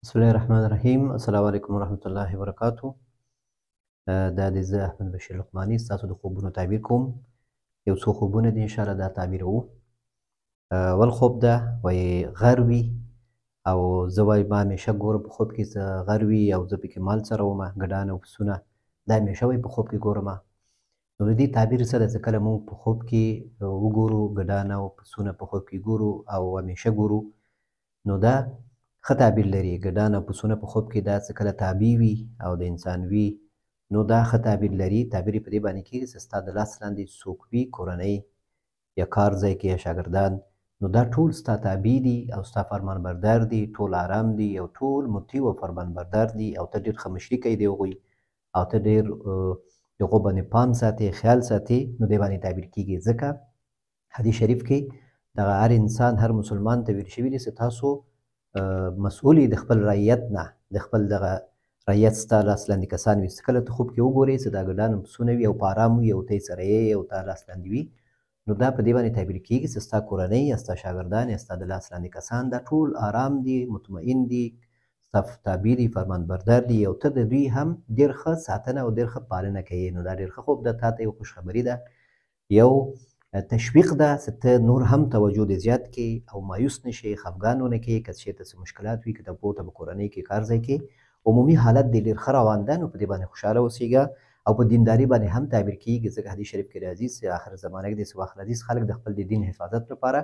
بسم الله الرحمن الرحیم. السلام علیکم ورحمۃ الله وبرکاتو. دا د زه احمد بشیر لقمانی ستاسو د خوبونو تعبیر کوم. یو څو خوبونه دي انشاءالله دا تعبیروو. اول خوب ده وایي غر وي او زه وایي ما همیشه ګورم په خوب کې زه غر وي او زه پکې مال څرومه ګډان او پسونه. دا همیشه وایي په خوب کې ګورمه. نو د دې تعبیر څه ده چې کله موږ په خوب کې وګورو ګډان او پسونه په خوب کې ګورو او همیشه ګورو نو دا ښه تعبیر لري. ګډان او پسونه په خوب کې دا څه کله تابع وي او د انسان وي نو دا ښه تعبیر لري. تعبیر یې په دې باندې کېږي چې ستا د لاس لاندې څوک وي، کورنۍ یا کار ځای کې یا شاګردان، نو دا ټول ستا تابع دي او ستا فرمان بردار دي، ټول آرام دي او ټول مطیع او فرمان بردار دي او ته ډېر ښه مشري کوې د هغوی او ته ډېر د هغو باندې پام ساتې، خیال ساتې. نو دې باندې تعبیر کېږي ځکه حدیث شریف کې دغه هر انسان هر مسلمان ته ویل شوي دي چې تاسو مسؤول د خپل رعیت نه، د خپل دغه رعیت ستا لاس لاندې کسان وي. چې کله ته خوب کې وګورې چې دا ګډان پسونه وي او په ارام وي او ته یې سره یې او تا لاس لاندې وي نو دا په دې باندې تعبیر کېږي چې ستا کورنۍ یا ستا شاګردان یا ستا د لاس لاندې کسان دا ټول آرام دي، مطمئن دي، ستا تابع دي، فرمان بردار دي او ته د دوی هم ډېر ښه ساتنه او ډېر ښه پالنه کوې. نو دا ډېر ښه خوب ده. تا ته یو خوشخبري ده، یو تشویق ده چې ته نور هم توجه دې زیات کړې او مایوس نه شې، خفګان ونه کړې. که چېرته څه مشکلات وي، که ته پورته په کورنۍ کې کار ځای کې عمومي حالت دې ډېر ښه روان ده، نو په دې باندې خوشحاله اوسېږه او په دینداري باندې هم تعبیر کېږي ځکه حدیث شریف کې راځي چې آخر زمانه کې داسې وخت راځي چې خلک د خپل د دین حفاظت لپاره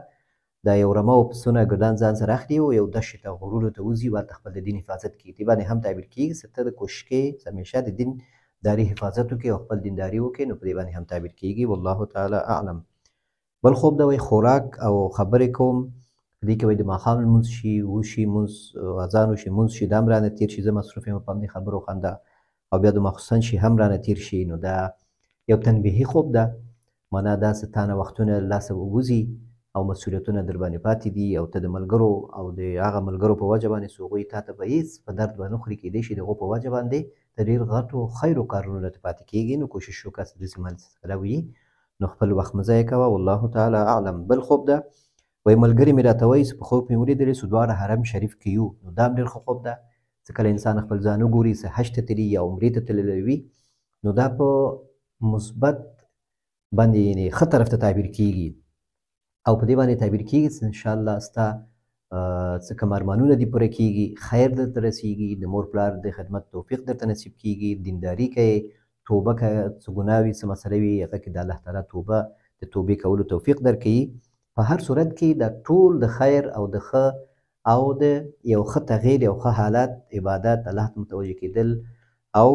دا یو رمه او پسونه ګډان ځان سره اخلي او یو دښتې ته غرونو ته وځي او هلته خپل د دین حفاظت کوي. دې باندې هم تعبیر کېږي چې ته د کوشش کوې همیشه د دین داري حفاظت وکړې او خپل دینداري وکړې. نو په دې باندې هم تعبیر کېږي. والله تعالی اعلم. بل خوب ده وایي خوراک او خبرې کوم. په دې کې وایي د ماښام لمونځ شي، وشي مونځ، اذان وشي، مونځ شي، دا هم رانه تېر شي، زه مصروف یم په همدې خبرو خندا او بیا د ماخوستن شي هم رانه تېر شي. نو دا یو تنبیهي خوب ده، معنا دا چې تا نه وختونه له لاسه ووځي او مسؤلیتونه در باندې پاتې دي او ته د ملګرو او د هغه ملګرو په وجه باندې چې هغوی تا ته به هېڅ په درد به نه خوري، کېدای شي د هغو په وجه باندې ته ډېر غټو خیرو کارونو ته پاتې کېږي. نو کوشش وکړه چې داسې مسله وي نو خپل وخت مه ضایع کوه. والله تعالی اعلم. بل خوب ده وایي ملګري مې راته وایي چې په خوب مې ولیدلې چې دواړه حرم شریف کې یو. نو دا هم ډېر ښه خوب ده چې کله انسان خپل ځان وګوري چې حج ته تلي یا عمرې ته تللی وي نو دا په مثبت باندې یعنې ښه طرف ته تعبیر کېږي او په دې باندې تعبیر کېږي چې انشاءالله ستا څه کوم ارمانونه دې پوره کېږي، خیر درته رسېږي، د مور پلار د خدمت توفیق درته نصیب کېږي، دینداري کوې، توبه که څه ګناه وي، څه مسله وي، هغه کې د الله تعالی توبه د توبې کولو توفیق درکوي. په هر صورت کې دا ټول د خیر او د ښه او د یو ښه تغییر، یو ښه حالت، عبادت، الله ته متوجه کېدل او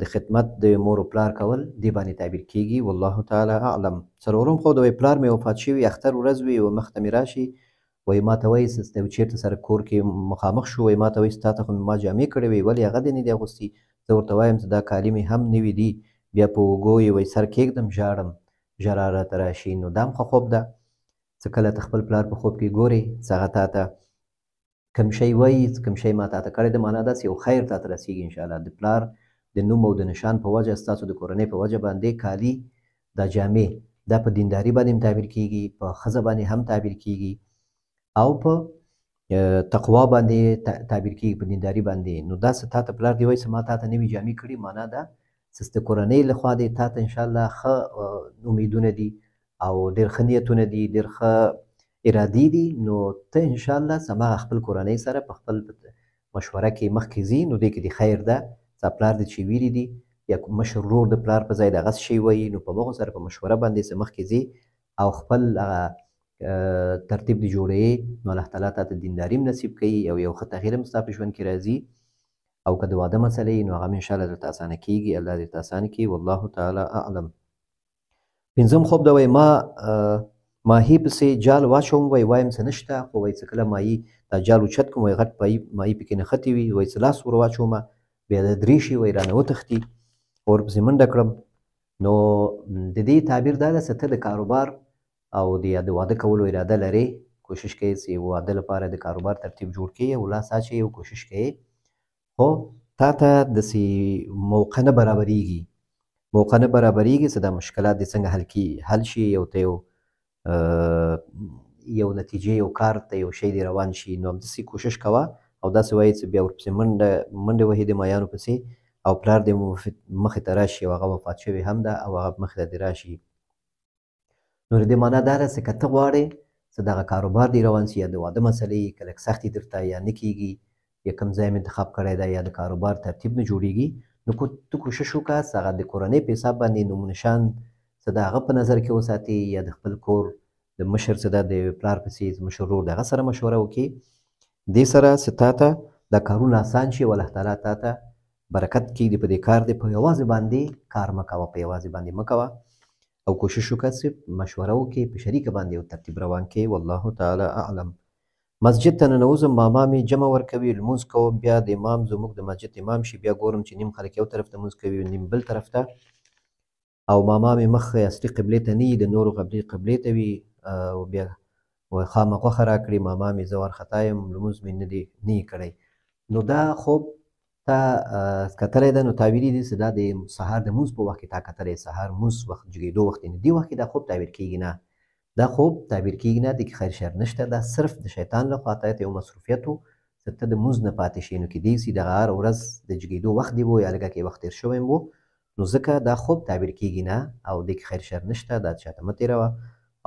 د خدمت د مور و پلار کول دې باندې تعبیر کېږي. والله تعالی اعلم. څلورم خوب د وایي پلار مې وفات شوي، اختر ورځ وي او مخ ته مې راشي، وایي ما ته وایي چې یو چېرته سره کور کې مخامخ شو، وایي ما ته وایي ستا ته خو مې ما جامې کړې وې ولې هغه دې نه دي اغوستي. زه ورته وایم چې دا کالي مې هم نوي دي، بیا په اوږو یې وایي سر کېږدم ژاړم، ژړا راته راشي. نو دا هم ښه خوب ده چې کله ته خپل پلار په خوب کې ګورې چې هغه تا ته کوم شی وایي، کوم شی ما تا ته کړی ده، معنا داسې یو خیر تا ته رسېږي انشاءالله. د پلار د نوم او د نشان په وجه ستاسو د کورنۍ په وجه باندې کالي دا جامې دا په دینداري باندې هم تعبیر کېږي، په ښځه باندې هم تعبیر کېږي او په تقوا باندې تعبیر کېږي، په دینداري باندې. نو داسې تا ته پلار دې وایي چې ما تا ته نوي جامې کړي، معنا ده چې د کورنۍ لخوا دې تا ته انشاءالله ښه امیدونه دي او ډېر ښه نیتونه دي، ډېر ښه ارادې دي. نو ته انشاءالله هماغه خپل کورنۍ سره په خپل مشوره کې مخکې ځي نو دې کې دې خیر ده. ستا پلار دې چې ویلي دي یا مشر ورور د پلار په ځای د هغه څه شی وایي نو په هغو سره په مشوره باندې چې مخکې ځي او خپل هغه ترتیب دې جوړوي نو الله تعالی تا ته دینداري هم نصیب کوي او یو ښه تغییر هم ستا په ژوند کې راځي او که د واده مسله وي نو هغه هم انشاءالله درته اسانه کېږي. الله دې درته اسانه کړي. والله تعالی اعلم. پنځم خوب ده وایي ما ماهي پسې جال واچوم، وایي وایم څه نشته، خو وایي څه کله ماهي دا جال اوچت کړم وایي غټ ماهي پکې نښتې وي، وایي څه لاس ور واچومه بیا د درې شي وایي رانه وتښتي، ورپسې منډه کړم. نو د دې تعبیر دا ده چې ته د کاروبار او د واده کولو اراده لرې، کوشش کوې چې واده لپاره د کاروبار ترتیب جوړ کړې او لاس اچوې او کوشش کوې، خو تا ته داسې موقع نه برابرېږي چې دا مشکلات دې څنګه حل شي، یو ته یو نتیجې یو کار ته یو شی دې روان شي. نو همداسې کوشش کوه او داسې وایي چې بیا ورپسې منډې وهي د مایانو پسې او پلار دې مخې ته راشي او هغه وفات شوی هم ده او هغه مخې ته دې راشي. نو د دې معنا دا ده چې که ته غواړې چې دغه کاروبار دې روان شي یا د واده مسلې که لږ سختې درته یا نه کېږي یا کوم ځای مې انتخاب کړی دی یا د کاروبار ترتیب نه جوړېږي، نو ته کوشش وکړه چې هغه د کورنۍ په حساب باندې نوم نشان څه د هغه په نظر کې وساتې یا د خپل کور د مشر څه ده د پلار په څېر مشر ورور د هغه سره مشوره وکړي دې سره چې تا ته دا کارونه اسان شي او الله تعالی تا ته برکت کېږدي په دې کار دی. په یوازې باندې کار مه کوه، په یوازې باندې مه کوه او کوشش وکړه چې مشوره وکړې په شریکه باندې یو ترتیب روان کړې. والله تعالی اعلم. مسجد ته ننوځم، ماما مې جمع ورکوي، لمونځ کوم، بیا د امام زموږ د مسجد امام شي، بیا ګورم چې نیم خلک یو طرف ته لمونځ کوي نیم بل طرف ته، او ماما مې مخ اصلي قبلې ته نه وي، د نورو قبلې ته وي، او بیا وایي خامه غوښه راکړي، ماما مې زه وارخطا یم، لمونځ مې نه یې کړی. نو دا خوب تا کتلی ده، نو تعبیري دي چې دا د سهار د لمونځ په وخت کې تا کتلی، سهار لمونځ وخت جګېدو وخت یې دې وخت کې دا خوب تعبیر کېږي نه، دا خوب تعبیر کېږي نه، دې کې خیر شر نشته، دا صرف د شیطان لخوا تا ته یو مصروفیت و چې ته د لمونځ نه پاتې شې. نو کیدای شي دغه هره ورځ د جګېدو وخت دې و یا لږه کې وخت تېر شوی و، نو ځکه دا خوب تعبیر کېږي نه او دې کې خیر شر نشته، دا چاته مه تېروه.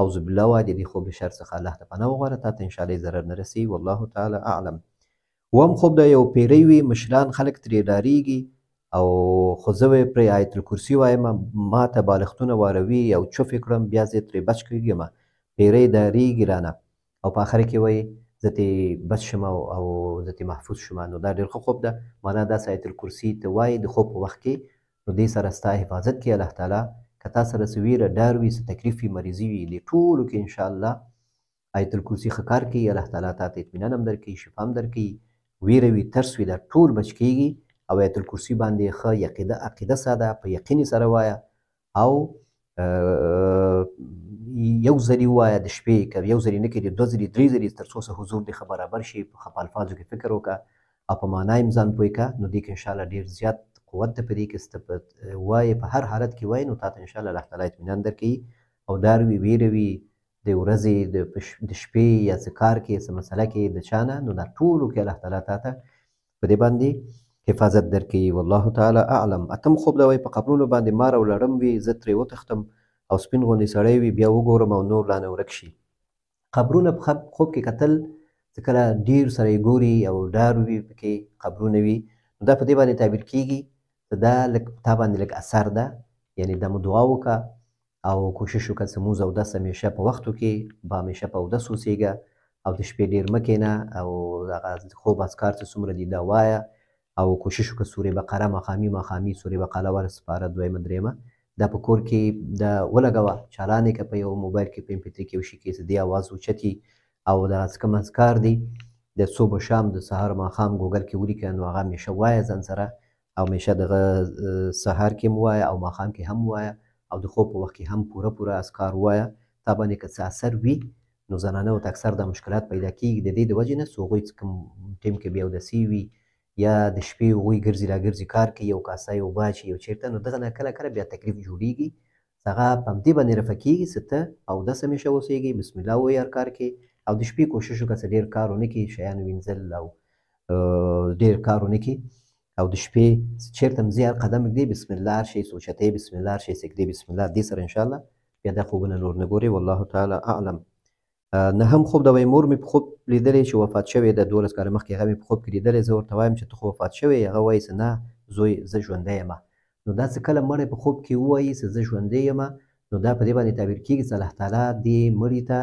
اعوذ بالله وایه، د دې خوب د شر څخه الله ته پناه وغواړه، تا ته انشاءالله ضرر نه رسي. والله تعالی اعلم. اووم خوب د یو پیری وي، مشران خلک ترې ډارېږي او خو زه به پرې آیت الکرسي وایم، ما ته بالښتونه واروي او چوف یې کړم، بیا زه ترې بچ کېږم، پیری ډارېږي رانه او په آخر کې وایي زه ترې بچ شم او زه ترې محفوظ شم. نو دا ډېر ښه خوب ده، معنا داسې آیت الکرسي ته وایي د خوب په وخت کې، نو دې سره ستا حفاظت کوي الله تعالی. که تا سره څه ویره ډار وي، څه تکلیف وي، مریضي وي، دې ټولو کې انشاءالله آیت الکرسي ښه کار کوي، الله تعالی تا ته اطمینان هم درکوي، شفا هم درکوي، ویره وي، ترس وي، دا ټول بچ کېږي. او آیت الکرسي باندې ښه عقیده ساده په یقین سره وایه او یو ځلي ووایه د شپې، که یو ځلي نه کړې 2 ځلي 3 ځلي تر څو حضور دې ښه برابر شي، په ښه الفاظو کې فکر وکړه او په معنا یې ځان پوه کړه، نو دې کې انشاءالله ډېر زیات قوت ده په دې کې، ته وایې په هر حالت کې وایې، نو تا ته انشاءالله الله تعالی اطمینان درکوي. او ډار وي، ویره وي د ورځې د شپې یا څه کار کې څه مسله کې د چا نه، نو دا ټولو کې الله تعالی تا ته په دې باندې حفاظت درکوي. والله تعالی اعلم. اتم خوب دا وایي په قبرونو باندې مار او لړم وي، زه ترې وتښتم او سپین غوندې سړی وي، بیا وګورم او نور رانه ورک شي. قبرونه په خوب کې کتل چې کله ډېر سړی ګوري او ډار وي پکې قبرونه وي، نو دا په دې باندې تعبیر کېږي چې دا لږ تا باندې لږ اثر ده، یعنې دا مو دعا وکړه او کوشش وکړه چې لمونځ اودس همیشه په وختو کې به همیشه په اودس اوسېږه او د شپې ډېر مه کښېنه او دغه خوب اذکار چې څومره دي دا وایه او کوشش وکړه سورې بقره ماښامي سورې بقره اوله سپاره دویمه درېیمه دا په کور کې دا ولګوه، چالان یې کړه په یو موبایل کې په MP3 کې یو شي کې چې دې اواز اوچتي او دغه څه کوم اذکار دي د صبح و شام د سهار ماښام ګوګل کې ولیکه، نو هغه همیشه وایه ځان سره او همیشه دغه سهار کې هم وایه او ماښام کې هم وایه او د خوب په وخت کې هم پوره اذکار ووایه. تا باندې که څه اثر وي، نو زنانو ته اکثر دا مشکلات پیدا کېږي د دې د وجې نه چې هغوی چې کوم ټیم کې بې اودسي وي یا د شپې هغوی ګرځي راګرځي کار کوي، یو کاسه یو اوبه اچي یو چېرته، نو دغه نه کله بیا تکلیف جوړېږي، هغه په همدې باندې رفع کېږي چې ته اودس همیشه اوسېږي، بسم الله ووایې هر کار کې او د شپې کوشش وکړه چې ډېر کار ونه کړي، شیان وینځل او ډېر کار ونه کړي او د شپې چېرته هم ځې هر قدم ږدې بسم الله هر شی سوچتې بسم الله هر شی سجدې بسم الله، دې سره انشاءالله بیا دا خوبونه نور نه ګورې. والله تعالی اعلم. نهم خوب دا وایي مور مې په خوب لیدلی چې وفات شوې ده، 12 کاله مخکې هغه مې په خوب کې لیدلی، زه ورته وایم چې ته خو وفات شوې، هغه وایي چې نه زوی زه ژوندی یم. نو دا چې کله مړی په خوب کې ووایي چې زه ژوندی یم، نو دا په دې باندې تعبیر کېږي چې الله تعالی دې مړي ته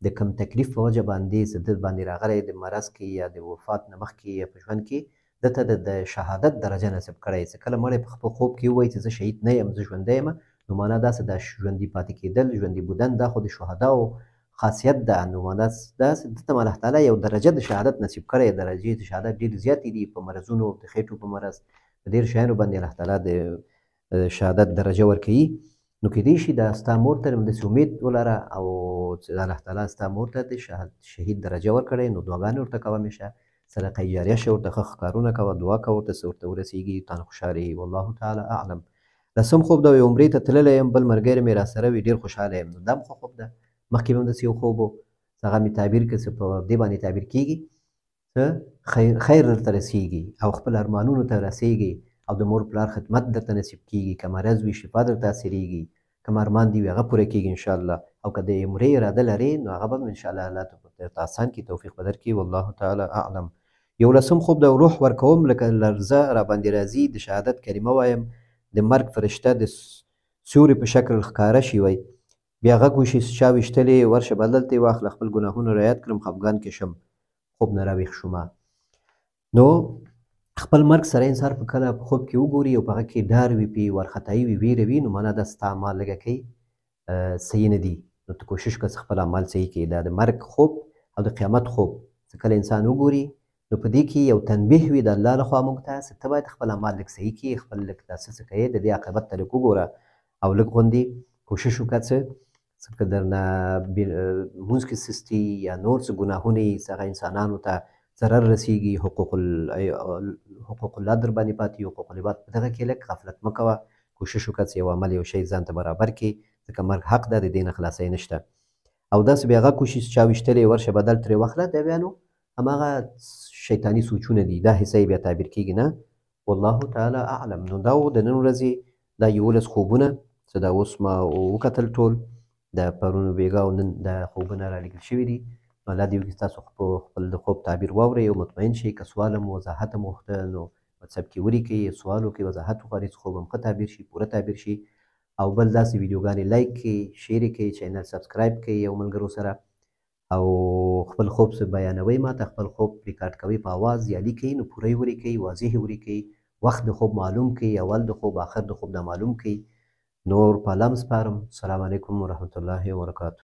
د کوم تکلیف په وجه باندې چې ده باندې راغلی د مرض کې یا د وفات نه مخکې یا په ژوند کې ده ته د شهادت درجه نصیب کړی، چې کله مړی په خوب کې ووایي چې زه شهید نه یم زه ژوندی یم، نو معنا دا چې دا ژوندي پاتې کېدل ژوندي بودن دا خو د شهداو خاصیت ده، نو معنا دا چې ده ته الله تعالی یو درجه د شهادت نصیب کړی، درجې د شهادت ډېرې زیاتې دي په مرضونو د خېټو په مرض په ډېرو شیانو باندې الله تعالی د شهادت درجه ورکوي. نو کېدای شي دا ستا مور ته همداسې امید ولره او چې الله تعالی ستا مور ته د شهید درجه ورکړی، نو دعاګانې ورته کوه همیشه، صدقه جاریه شه ورته، ښه کارونه کوه، دعا کوه ورته چې ورته ورسېږي تا نه خوشحاله وي. والله تعالی اعلم. لسم خوب دا وایي عمرې ته تللی یم، بل ملګری مې راسره وي، ډېر خوشحاله یم. نو دا هم ښه خوب ده، مخکې مې همداسې یو خوب و هغه مې تعبیر کړه چې په دې باندې تعبیر کېږي خیر درته رسیږي او خپل ارمانونو ته رسیږي او د مور پلار خدمت درته نصیب کیږي، که مرض وي شفا درته حاصلیږي، کوم ارمان دي وي هغه پوره کیږي انشاءالله. او که د عمرې اراده لرې نو هغه به انشاءالله الله درته آسان کړي، توفیق به درکړي. والله تعالی اعلم. 11 خوب د روح ورکوم، لکه لرزه راباندې راځي، د شهادت کلمه وایم، د مرګ فرشته د سیوري په شکل ښکاره شي وی، بیا غږ وشي چا ویشتلې ورشه به دلته یې واخله، خپل ګناهونه رعایت کړم خفګان کې شم، خوب نه راویښ شومه. نو خپل مرګ سره انسان په کله په خوب کې وګوري او په هغه کې ډار وي، پې وارخطایي وي، ویره وي، نو معنا دا ستا اعمال لږه کوي صحیح نه دي. نو ته کوشش کوه چې خپل اعمال صحیح کړي. دا د مرګ خوب او د قیامت خوب چې کله انسان وګوري نو په دې کې یو تنبیه وي د الله لخوا موږ ته، چې ته باید خپل اعمال لږ صحیح کړي، خپل لږ دا څه کوې د دې عاقبت ته لږ وګوره او لږ غوندې کوشش وکړه چې که درنه لمونځ کې سستي یا نور څه ګناهونه یي چې هغه انسانانو ته ضرر رسیږي، حقوق الله در باندې پاتې، حقوق العباد په دغه کې لږ غفلت مه کوه، کوشش وکړه چې یو عمل یو شی ځان ته برابر کړي، ځکه مرګ حق ده، د دې نه خلاصی نشته. او داسې بیا غږ وشي چې چا ویشتلی ورشه بدل ترې واخله، دا بیا نو هماغه شیطاني سوچونه دي، دا حصه یې بیا تعبیر کېږي نه. والله تعالی اعلم. نو دا و د نن ورځې دا 11 خوبونه چې دا اوس ما وکتل ټول د پرون بیګا او نن دا خوبونه رالیږل شوي دي. نو الله دې وکړي ستاسو خپل د خوب تعبیر واورئ او مطمئن شئ. که سوال هم وضاحت هم غوښته نو واتساپ کې ولیکئ، سوال وکړئ، وضاحت وغواړئ چې خوب هم ښه تعبیر شي، پوره تعبیر شي. او بل داسې ویډیوګانې لایک کړئ، شیر یې کړئ، چینل سبسکرایب کړئ یو ملګرو سره، او خپل خوب څه بیانوئ ماته، خپل خوب ریکارډ کوئ په اواز یا لیکئ، نو پوره یې ولیکئ، واضح یې ولیکئ، وخت د خوب معلوم کړئ، اول د خوب آخر د خوب دا معلوم کړئ. نور په الله م سپارم. السلام علیکم ورحمة الله وبرکاته.